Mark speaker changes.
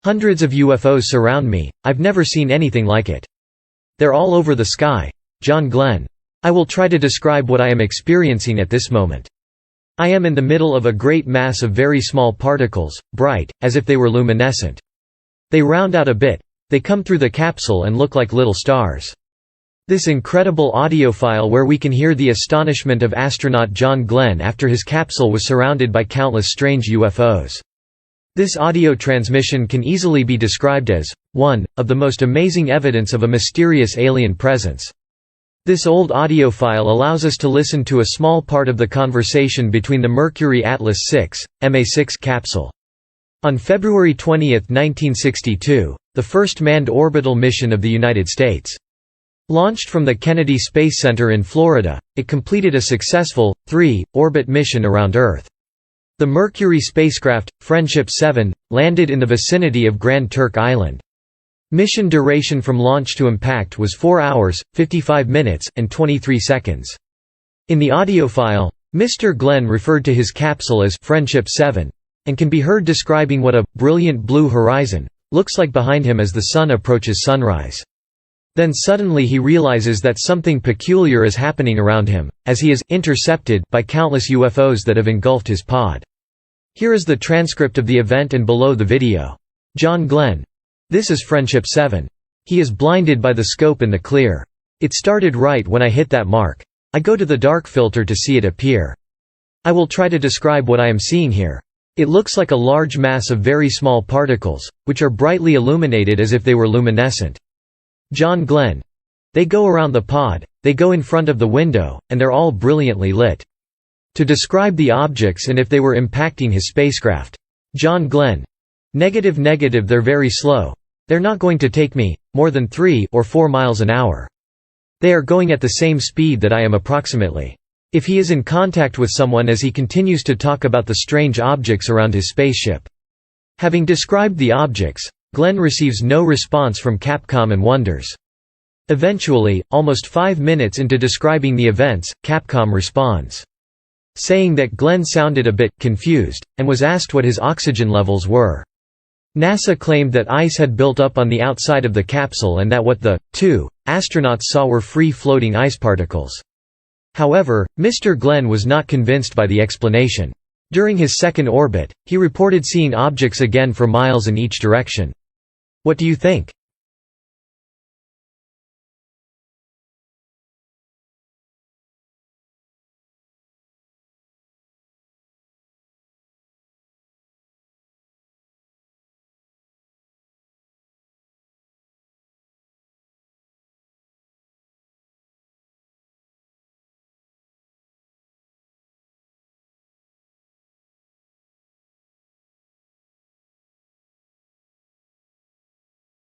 Speaker 1: Hundreds of UFOs surround me, I've never seen anything like it. They're all over the sky. John Glenn. I will try to describe what I am experiencing at this moment. I am in the middle of a great mass of very small particles, bright, as if they were luminescent. They round out a bit. They come through the capsule and look like little stars. This incredible audio file where we can hear the astonishment of astronaut John Glenn after his capsule was surrounded by countless strange UFOs. This audio transmission can easily be described as one of the most amazing evidence of a mysterious alien presence. This old audio file allows us to listen to a small part of the conversation between the Mercury Atlas 6, MA6 capsule. On February 20, 1962, the first manned orbital mission of the United States. Launched from the Kennedy Space Center in Florida, it completed a successful, 3-orbit mission around Earth. The Mercury spacecraft, Friendship 7, landed in the vicinity of Grand Turk Island. Mission duration from launch to impact was 4 hours, 55 minutes, and 23 seconds. In the audio file, Mr. Glenn referred to his capsule as Friendship 7, and can be heard describing what a brilliant blue horizon looks like behind him as the sun approaches sunrise. Then suddenly he realizes that something peculiar is happening around him, as he is intercepted by countless UFOs that have engulfed his pod. Here is the transcript of the event and below the video. John Glenn. This is Friendship 7. He is blinded by the scope in the clear. It started right when I hit that mark. I go to the dark filter to see it appear. I will try to describe what I am seeing here. It looks like a large mass of very small particles, which are brightly illuminated as if they were luminescent. John Glenn. They go around the pod, they go in front of the window, and they're all brilliantly lit. To describe the objects and if they were impacting his spacecraft. John Glenn. Negative, they're very slow. They're not going to take me more than 3 or 4 miles an hour. They are going at the same speed that I am approximately. If he is in contact with someone as he continues to talk about the strange objects around his spaceship. Having described the objects, Glenn receives no response from Capcom and wonders. Eventually, almost 5 minutes into describing the events, Capcom responds, saying that Glenn sounded a bit confused, and was asked what his oxygen levels were. NASA claimed that ice had built up on the outside of the capsule and that what the two astronauts saw were free-floating ice particles. However, Mr. Glenn was not convinced by the explanation. During his second orbit, he reported seeing objects again for miles in each direction. What do you think?